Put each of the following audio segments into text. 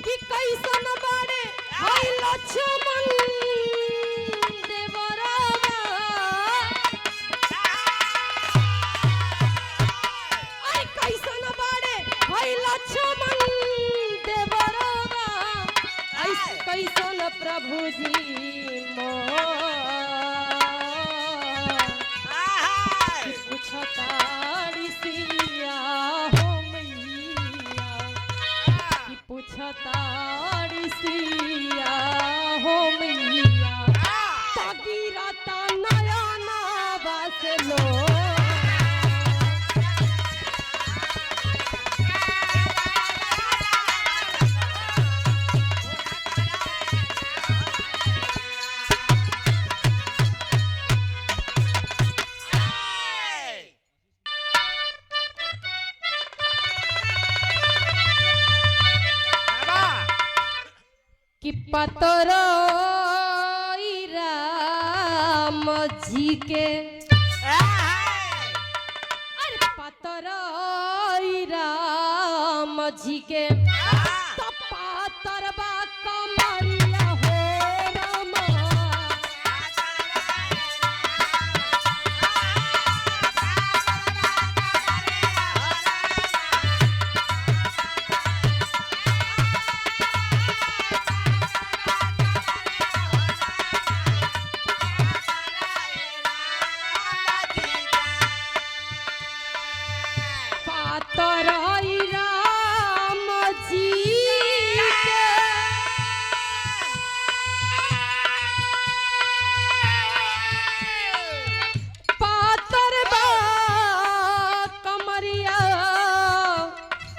कि कैसन बाड़े हाय लक्ष्मण देवरावा आई कैसन बाड़े हाय लक्ष्मण देवरावा ऐसे कैसन प्रभु जी पूछताड़ी सिया हो मैया कि पूछताड़ी सिया हो मैया तगिरता नया नावा से लो कि पतरो राम जी के अरे पतरो राम जी के तो पातरबा कमरिया हो रामा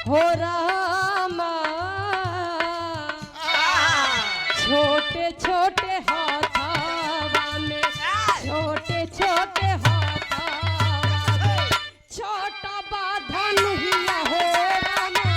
हो रामा छोटे छोटे हाथावा में छोटे छोटे हाथावा में छोटा बाधन हिया हो रामा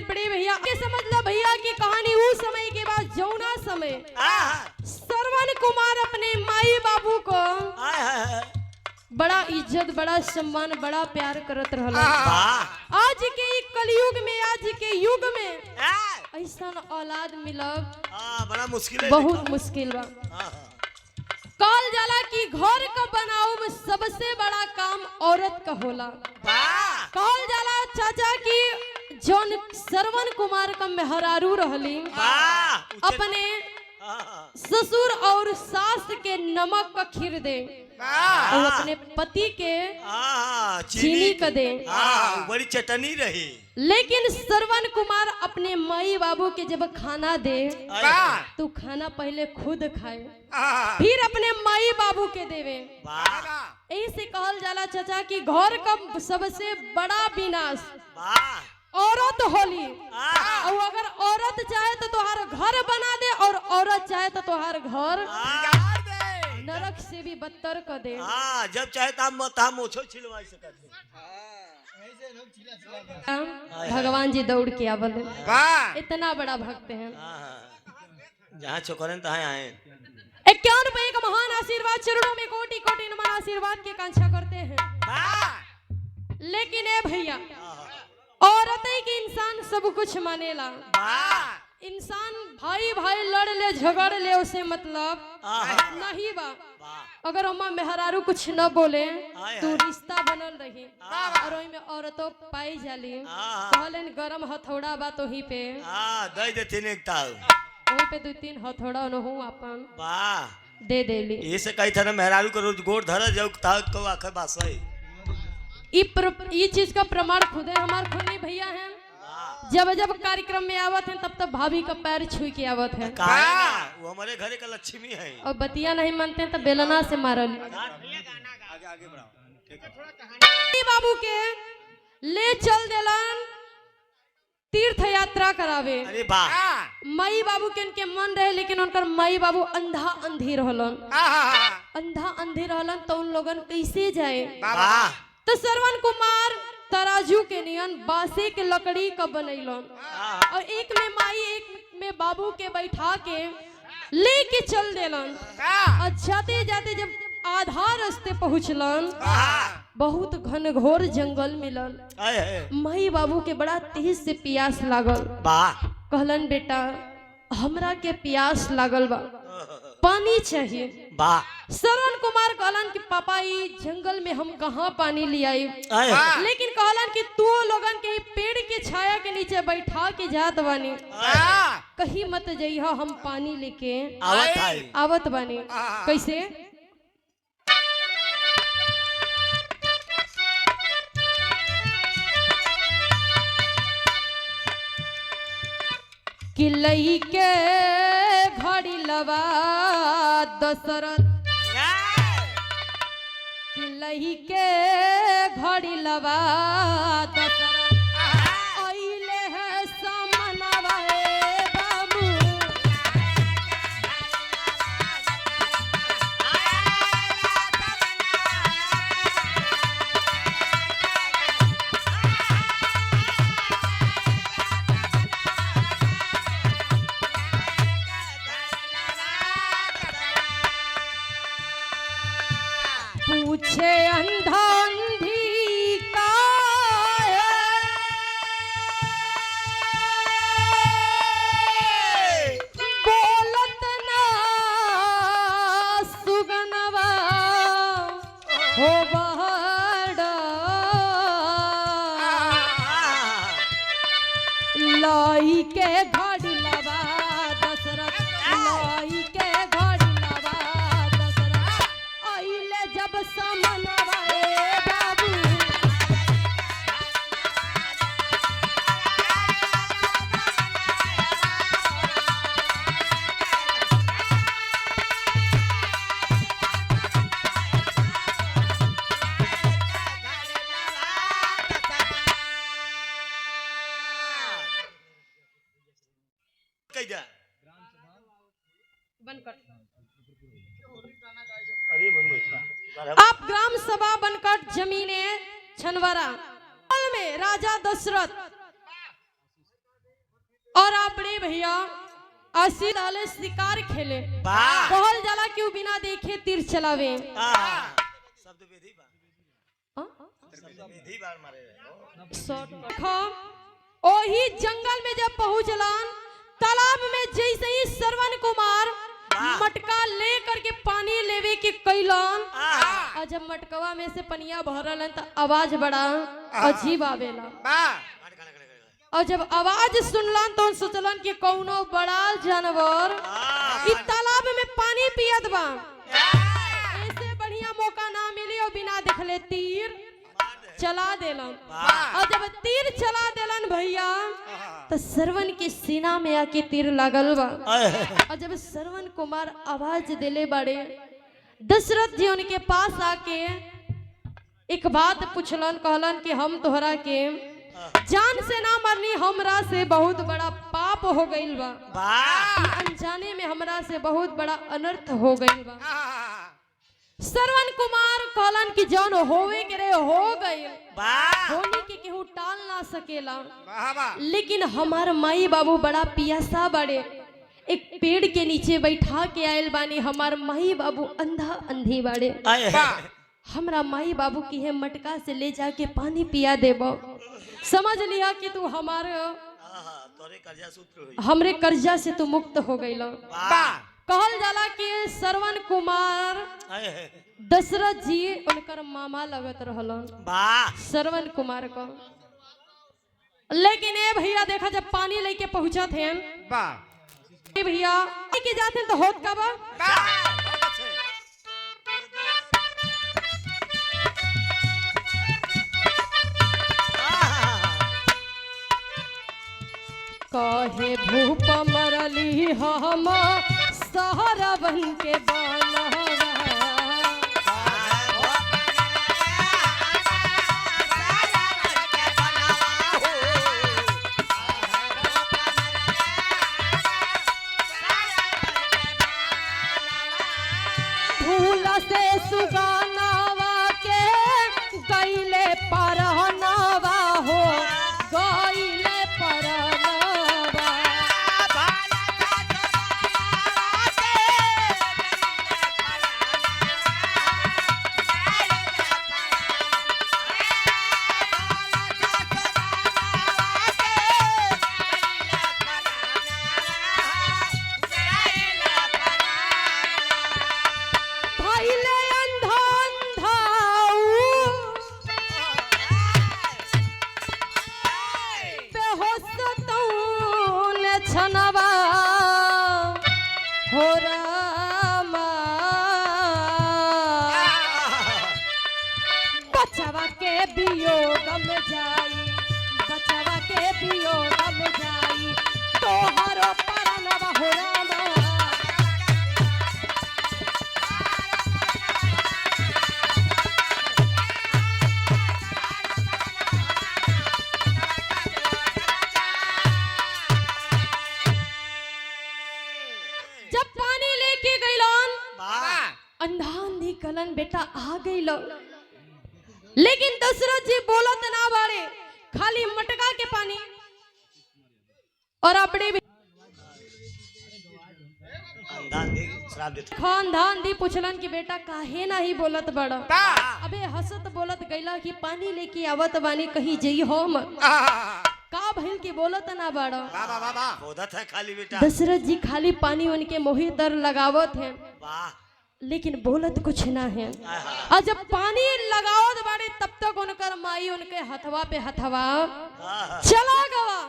बड़े भैया के समझ लो भैया की कहानी उस समय के बाद जौना समय श्रवण कुमार अपने माई बाबू को बड़ा इज्जत बड़ा सम्मान बड़ा प्यार करत रहल आज के कलयुग में आज के युग में ऐसा औलाद मिलब बड़ा मुश्किल है बहुत मुश्किल बा कहल जाला कि घर का बनाओ में सबसे बड़ा काम औरत का होला कहल जाला चाचा की जौन श्रवण कुमार का मेहरारू रहली अपने ससुर और सास के नमक का खीर दे और अपने पति के चीनी का दे बड़ी चटनी रही लेकिन श्रवण कुमार अपने माई बाबू के जब खाना दे तो खाना पहले खुद खाए फिर अपने माई बाबू के देवे ऐसे कहल जाला चाचा कि घर का सबसे बड़ा विनाश औरत होली और अगर औरत चाहे तो तुम्हारा घर बना दे और औरत चाहे तो तुम्हारा घर नरक से भी बदतर कर दे जब चाहे तो मोछो छिलवा सकते भगवान जी दौड़ के आवल इतना बड़ा भक्त हैं जहाँ छोकरन तहाँ आए 51 रुपए का महान आशीर्वाद चरणों में कोटि कोटि नमन आशीर्वाद की कांक्षा करते हैं लेकिन ए भैया औरत ही के इंसान सब कुछ मानेला इंसान भाई भाई लड़ ले झगड़ ले उसे मतलब नहीं बा अगर हमार मेहरारू कुछ न बोले तो रिश्ता बनल रही और वही में औरतों पाई जाली कहलन गरम हथौड़ा बा तो ही पे दे देथिन एक ताऊ वही पे 2-3 हथौड़ा नहु अपन दे देली ये से कही था ना मेहरारू को रोज गोड़ धर जाओ ताऊ को आखिर बात सही ये चीज का प्रमाण खुद है हमारे खुद नहीं भैया हैं जब जब कार्यक्रम में आवत हैं तब तब भाभी का पैर छू के आवत है वो हमारे घर का लक्ष्मी है और बतिया नहीं मानते हैं तो बेलना से मारल बाबू के ले चल देलन तीर्थ यात्रा करावे। अरे वाह माई बाबू के उनके मन रहे लेकिन उनकर माई बाबू अंधा अंधी रहलन अंधा अंधी रहलन तो उन लोगन कैसे जाए तो श्रवण कुमार तराजू के नियन बासे के लकड़ी का बनैलन और एक में माई एक में बाबू के बैठा के लेके चल देलन। और जाते जाते जब आधा रास्ते पहुंचलन बहुत घनघोर जंगल मिलल। माई बाबू के बड़ा तेज से प्यास लागल। कहलन बेटा हमरा के प्यास लागल बा, पानी चाहिए। श्रवण कुमार कहलन कि पापा ई जंगल में हम कहाँ पानी ले आई, लेकिन कहलन कि तू लोगन के पेड़ के छाया के नीचे बैठा के जात बानी, कहीं मत जइहा, हम पानी लेके आवत बानी। कैसे? कि लई के घड़ी लवा दशरथ, कि लई के घड़ी लवा दशरथ, आइले है समनवा ए बाबू। पूछे अंधा अंधी का बोलत ना सुगनवा हो बहड़ा, लाई के घड़ी लवा दशरथ, लाई के घड़ी लवा दशरथ, आइले जब समनवा ए बाबू। आप ग्राम सभा बनकट जमीने छनवरा में राजा दशरथ और आप बड़े भैया आशी डाले शिकार खेले। कहल जाला कि वो बिना देखे तीर चलावे। शब्द विधि बार मारे। ओही जंगल में जब पहुंचलन, तालाब में जैसे ही श्रवण कुमार मटका ले करके पानी लेवे के कैलन, और जब मटकवा में से पनिया भरलन तो आवाज बड़ा अजीब आवेला। और जब आवाज सुनलन तो सोचलन कि कौनो बड़ा जानवर इस तालाब में पानी पियत बा, ऐसे बढ़िया मौका ना मिली और बिना देखले तीर चला देलन। और जब तीर चला देलन भैया तो श्रवण के सीना में आके तीर लागल बा। और जब श्रवण कुमार आवाज देले बड़े, दशरथ जी उनके पास आके एक बात पूछलन। कहलन कि हम तोहरा के जान से ना मरनी, हमरा से बहुत बड़ा पाप हो गइल बा, अनजाने में हमरा से बहुत बड़ा अनर्थ हो गइल बा। श्रवण कुमार कहलन कि जौन होवे के रे हो गई, होने के केहू टाल ना सकेला, लेकिन हमार माई बाबू बड़ा पियासा बड़े, एक पेड़ के नीचे बैठा के आयल बानी। हमार माई बाबू अंधा अंधी बड़े, हमरा माई बाबू की है मटका से ले जाके पानी पिया देबो। समझ लिया कि तू हमरे कर्जा से तू मुक्त हो गइल। कहल जाला कि श्रवण कुमार दशरथ जी उनकर मामा लगत रहलन श्रवण कुमार को। लेकिन ए भैया देखा जब पानी लेके पहुंचत हैं भैया के जाते हैं तो होत का बा कहे भूप मरली हम सहरा बन के बनवा। फूल से सुगानावा के गईले बचवा के वियोग में जाई, बचवा के वियोग में जाई, तोहरो परनवा हो रामा। जब पानी लेके गइलन अंधा अंधी कलन बेटा आ गइल, लेकिन दशरथ जी बोलत ना बाड़े, खाली मटका के पानी और अपने भी अंधा अंधी पूछलन कि बेटा काहे नहीं बोलत बड़ा। अबे हंसत बोलत गइला कि पानी लेके आवत बानी कहीं जई हो मत। का भइल की बोलत ना बड़ा। बोलत है खाली बेटा। दशरथ जी खाली पानी उनके मोही तर लगावत है, लेकिन बोलत कुछ ना है। और जब पानी लगावत बाड़ी तब तक उनकर माई उनके हथवा पे हथवा चला गवा।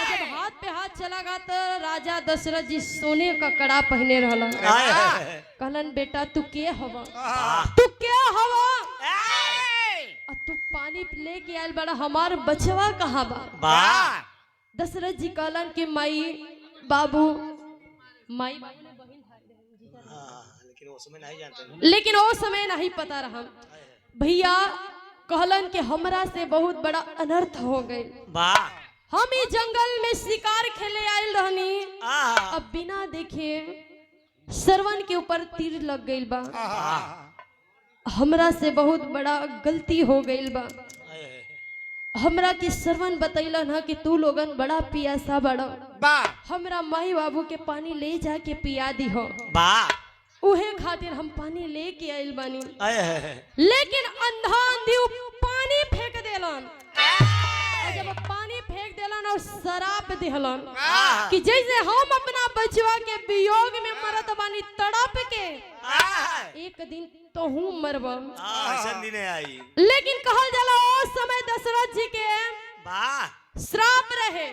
जब हाथ पे हाथ चला गया तो राजा दशरथ जी सोने का कड़ा पहने रहला। कहलन बेटा तू के हवा, तू के हवा, तू पानी लेके आयल बड़ा, हमार बचवा कहाँ बा। दशरथ जी कहलन कि माई बाबू, माई लेकिन वो समय नहीं पता रहा भैया। कहलन कि हमरा से बहुत बड़ा अनर्थ हो गए। हम ही जंगल में शिकार खेले आयल रहनी, अब बिना देखे सरवन के ऊपर तीर लग गइल बा। हमरा से बहुत बड़ा गलती हो गइल बा। हमरा के सरवन बतैलन है कि तू लोगन बड़ा पियासा बड़ा, हमरा माई बाबू के पानी ले जाके पिया दी हो। उहे खातिर हम पानी लेके आइल बानी। लेकिन अंधा अंधी पानी फेंक देलन। जब पानी फेंक देलन और शराप दिहलन कि जैसे हम अपना बचवा के वियोग में मरत बानी तड़प के, एक दिन तो हूँ मरब। लेकिन कहल जाला उस समय दशरथ जी के श्राप रहे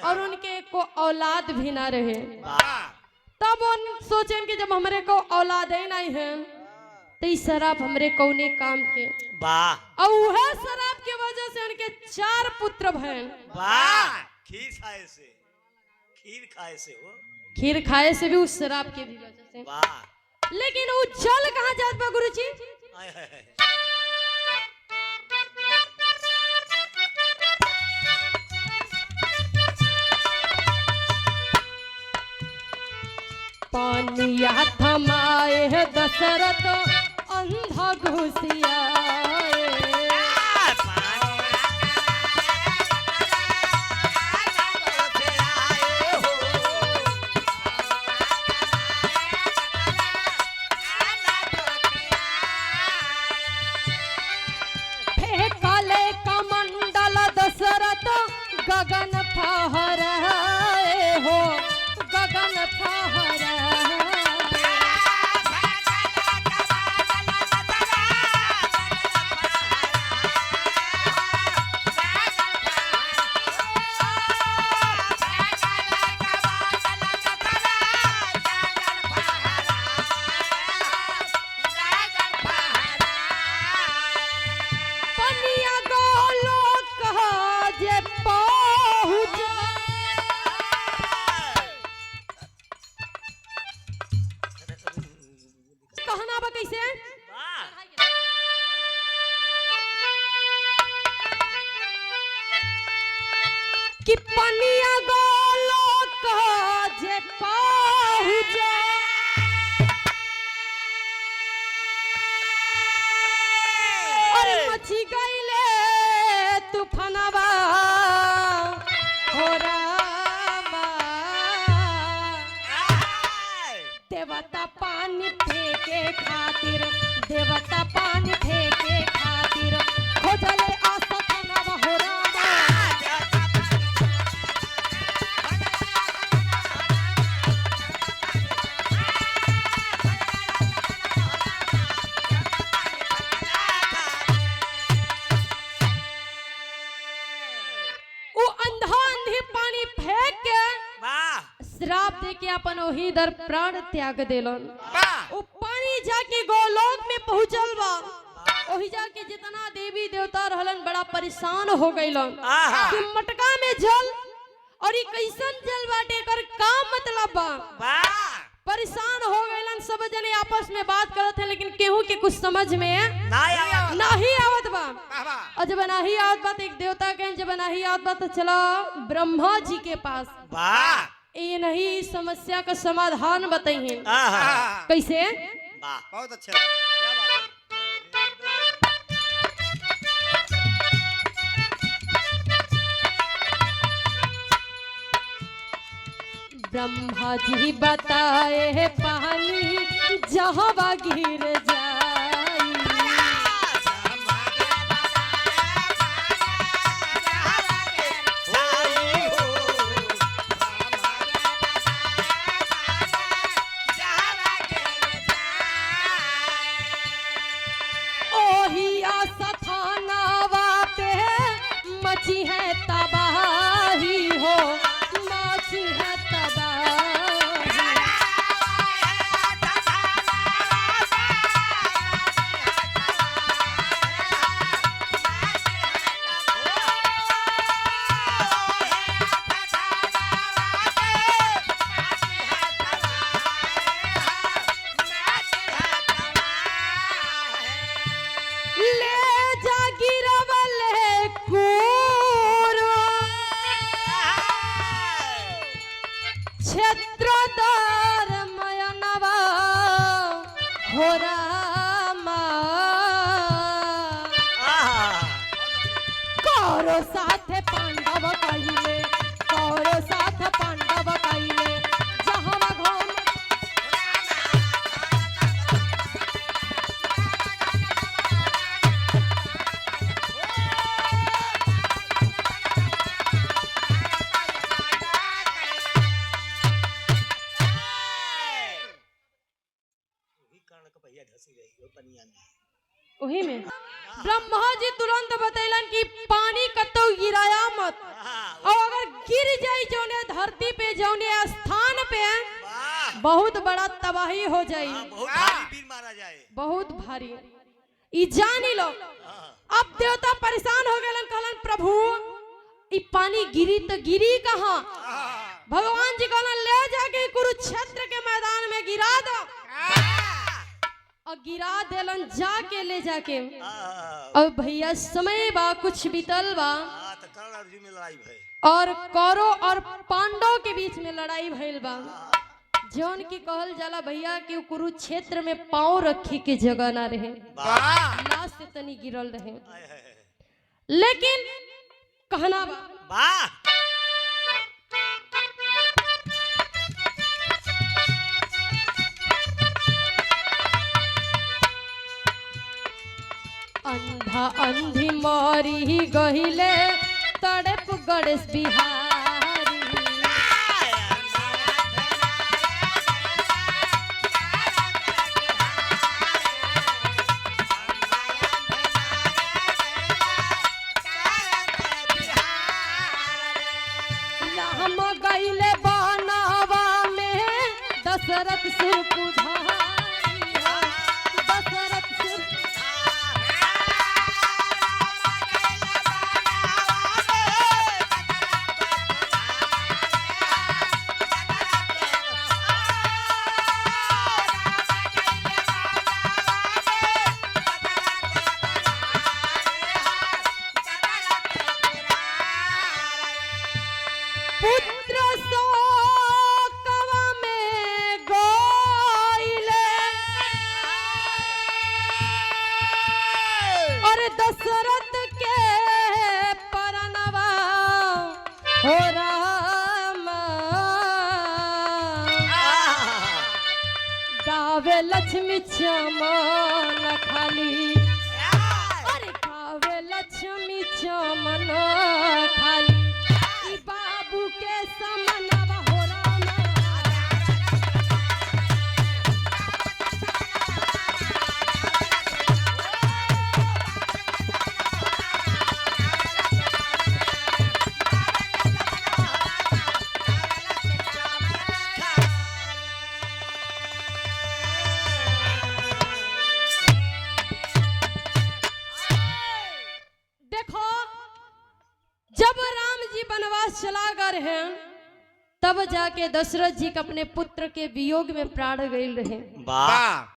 और उनके को औलाद भी ना रहे। तब उन सोचें कि जब हमरे को औलादे नहीं है तो इस शराब हमरे कौने काम के। और वह शराब की वजह से उनके 4 पुत्र भैन। खीर खाए से भी उस शराब की भी वजह से। लेकिन वो चल कहाँ जात बा गुरुजी। पानिया थमाए है दशरथ अंधा घुसियाए। फेंकले कमंडल दशरथ गगन फहराए हो, गगन फहराए। कहना बा कैसे कि पनिया गोलो कह जे पहुँचे। अरे मची गईले तूफानवा हो रामा। देवता पानी फेंके खातिर, देवता पानी फेंके खातिर खोजले आसथनवा हो रामा। वो अंधा अंधी पानी फेंक के श्राप दे के अपन ओही दर प्राण त्याग देलन। वो पानी जाके गोलोक में पहुंचल बा। ओही जाके जितना देवी देवता रहलन बड़ा परेशान हो गइलन आहा। कि मटका में जल और ये कैसन जल बाटे कर का मतलब बा। परेशान हो गइलन, सब जने आपस में बात करत हैं लेकिन केहू के कुछ समझ में नहीं आवत बा। और जब नहीं आवत बा तो एक देवता कहें जब नहीं आवत बा तो चलो ब्रह्मा जी के पास ये नहीं समस्या का समाधान बताइए। कैसे? बहुत अच्छा, क्या बात है। ब्रह्मा जी बताए पानी जहाँ गिर जाई, ओहिया सथानावा पे मची है तबाही हो, मची है तबाही। कौरो साथ पांडव कहिले, कौरो साथ पांडव कहिले, जहाँ घूम वही में ब्रह्मा जी तुरंत बतैलन कि पानी कतो गिराया मत, और अगर गिर जाई जौने धरती पे जौने स्थान पे बहुत बड़ा तबाही हो जाई, बहुत भारी पीर मारा जाए, बहुत भारी। ई जानी लो। अब देवता परेशान हो गए, कहलन प्रभु ई पानी गिरी तो गिरी कहाँ? भगवान जी कहलन ले जाके कुरुक्षेत्र के मैदान में गिरा दो, और गिरा देलन जाके ले जाके। अब भैया समय बा कुछ बीतल बा, और कौरव और पांडव के बीच में लड़ाई भइल बा, जौन की कहल जाला भैया कि कुरुक्षेत्र में पांव रखे के जगह ना रहे, लाश से तनी गिरल रहे। लेकिन कहना बा अंधा अंधी मारी गहिले तड़प गणेश बिहारी, राम गहिले बनावा में दशरथ सिर पुधारी, दशरथ सिर पुत्र शोकवा में गोइले, और दशरथ के परनवा हो राम, गावे लक्ष्मी चमन खाली, अरे गावे लक्ष्मी चमन खाली, बाबू के समनवा हो राम। चला गए हैं तब जाके दशरथ जी के अपने पुत्र के वियोग में प्राण गए रहे। वाह